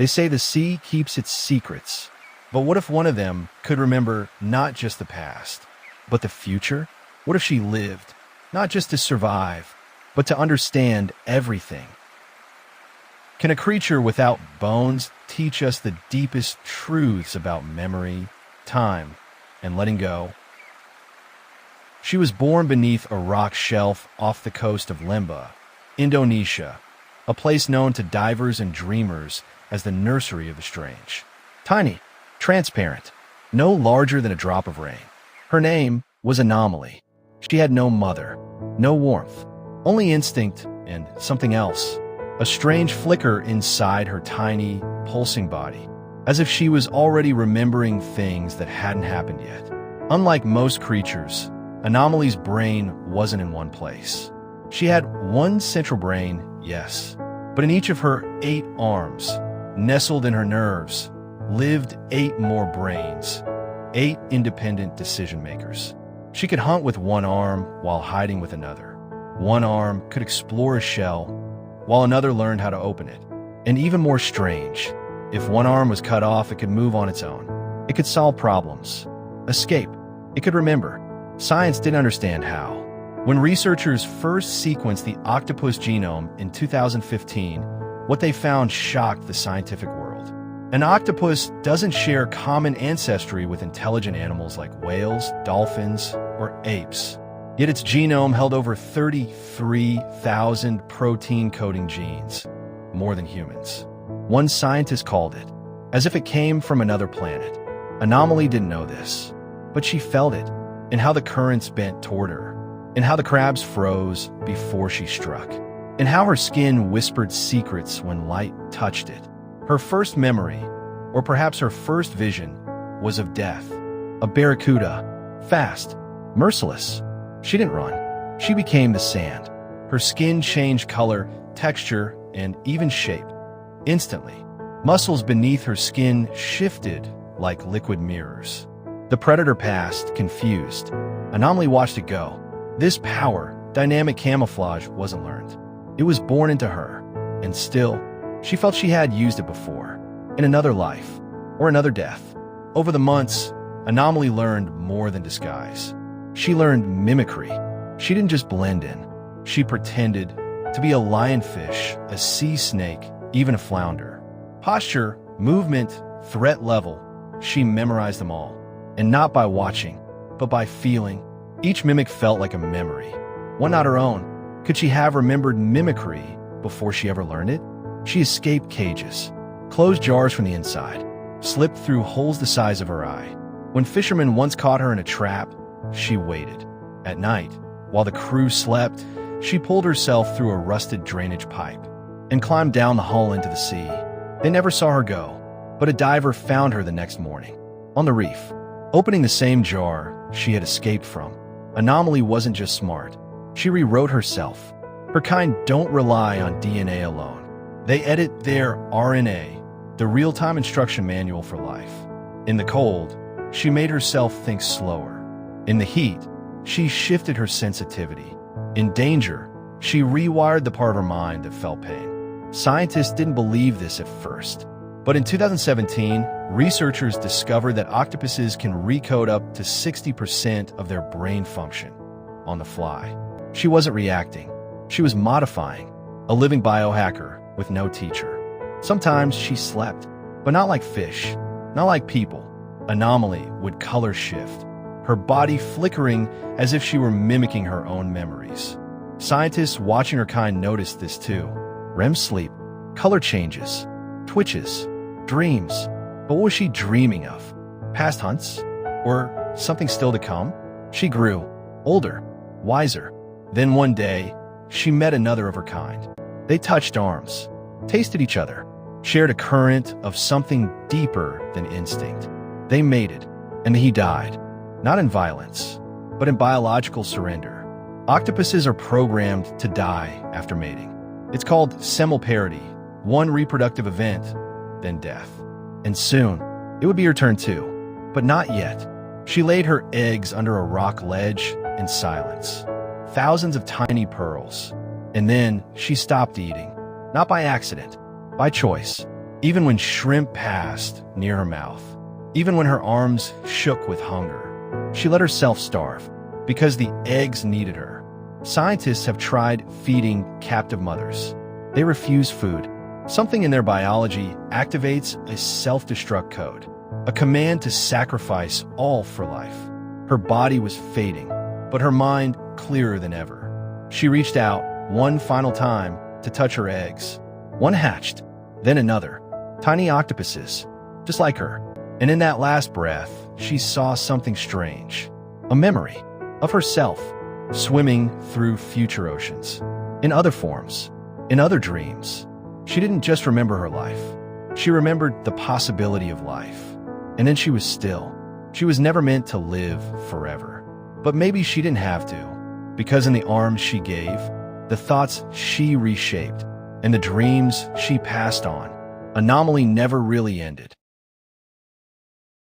They say the sea keeps its secrets. But what if one of them could remember not just the past, but the future? What if she lived, not just to survive, but to understand everything? Can a creature without bones teach us the deepest truths about memory, time, and letting go? She was born beneath a rock shelf off the coast of Lembah, Indonesia, a place known to divers and dreamers as the nursery of the strange. Tiny, transparent, no larger than a drop of rain. Her name was Anomaly. She had no mother, no warmth, only instinct and something else, a strange flicker inside her tiny, pulsing body, as if she was already remembering things that hadn't happened yet. Unlike most creatures, Anomaly's brain wasn't in one place. She had one central brain, yes, but in each of her 8 arms, nestled in her nerves, lived 8 more brains, 8 independent decision-makers. She could hunt with one arm while hiding with another. One arm could explore a shell, while another learned how to open it. And even more strange, if one arm was cut off, it could move on its own. It could solve problems, escape. It could remember. Science didn't understand how. When researchers first sequenced the octopus genome in 2015, what they found shocked the scientific world. An octopus doesn't share common ancestry with intelligent animals like whales, dolphins, or apes. Yet its genome held over 33,000 protein-coding genes, more than humans. One scientist called it, as if it came from another planet. Anomaly didn't know this, but she felt it, in how the currents bent toward her, in how the crabs froze before she struck, in how her skin whispered secrets when light touched it. Her first memory, or perhaps her first vision, was of death. A barracuda, fast, merciless. She didn't run. She became the sand. Her skin changed color, texture, and even shape. Instantly, muscles beneath her skin shifted like liquid mirrors. The predator passed, confused. Anomaly watched it go. This power, dynamic camouflage, wasn't learned. It was born into her, and still, she felt she had used it before, in another life, or another death. Over the months, Anomaly learned more than disguise. She learned mimicry. She didn't just blend in. She pretended to be a lionfish, a sea snake, even a flounder. Posture, movement, threat level, she memorized them all. And not by watching, but by feeling. Each mimic felt like a memory, one not her own. Could she have remembered mimicry before she ever learned it? She escaped cages, closed jars from the inside, slipped through holes the size of her eye. When fishermen once caught her in a trap, she waited. At night, while the crew slept, she pulled herself through a rusted drainage pipe and climbed down the hull into the sea. They never saw her go, but a diver found her the next morning, on the reef, opening the same jar she had escaped from. Anomaly wasn't just smart. She rewrote herself. Her kind don't rely on DNA alone. They edit their RNA, the real-time instruction manual for life. In the cold, she made herself think slower. In the heat, she shifted her sensitivity. In danger, she rewired the part of her mind that felt pain. Scientists didn't believe this at first. But in 2017, researchers discovered that octopuses can recode up to 60% of their brain function on the fly. She wasn't reacting. She was modifying, a living biohacker with no teacher. Sometimes she slept, but not like fish, not like people. Anomaly would color shift, her body flickering as if she were mimicking her own memories. Scientists watching her kind noticed this too. REM sleep, color changes, twitches, dreams. But what was she dreaming of? Past hunts? Or something still to come? She grew, older, wiser. Then one day, she met another of her kind. They touched arms, tasted each other, shared a current of something deeper than instinct. They mated, and he died, not in violence, but in biological surrender. Octopuses are programmed to die after mating. It's called semelparity, one reproductive event, then death. And soon, it would be her turn too, but not yet. She laid her eggs under a rock ledge in silence. Thousands of tiny pearls. And then she stopped eating, not by accident, by choice. Even when shrimp passed near her mouth, even when her arms shook with hunger, she let herself starve because the eggs needed her. Scientists have tried feeding captive mothers. They refuse food. Something in their biology activates a self-destruct code, a command to sacrifice all for life. Her body was fading, but her mind clearer than ever. She reached out one final time to touch her eggs. One hatched, then another, tiny octopuses, just like her. And in that last breath, she saw something strange, a memory of herself swimming through future oceans, in other forms, in other dreams. She didn't just remember her life. She remembered the possibility of life. And then she was still. She was never meant to live forever. But maybe she didn't have to, because in the arms she gave, the thoughts she reshaped, and the dreams she passed on, Anomaly never really ended.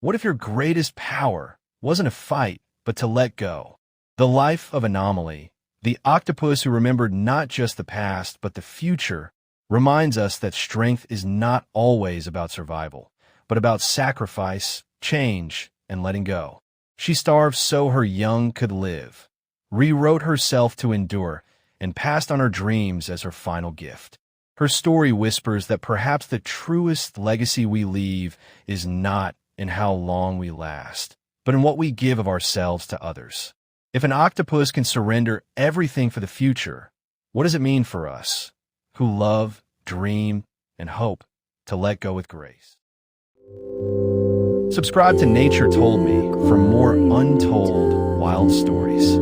What if your greatest power wasn't a fight, but to let go? The life of Anomaly, the octopus who remembered not just the past, but the future, reminds us that strength is not always about survival, but about sacrifice, change, and letting go. She starved so her young could live, rewrote herself to endure, and passed on her dreams as her final gift. Her story whispers that perhaps the truest legacy we leave is not in how long we last, but in what we give of ourselves to others. If an octopus can surrender everything for the future, what does it mean for us, who love, dream, and hope to let go with grace? Subscribe to Nature Told Me for more untold wild stories.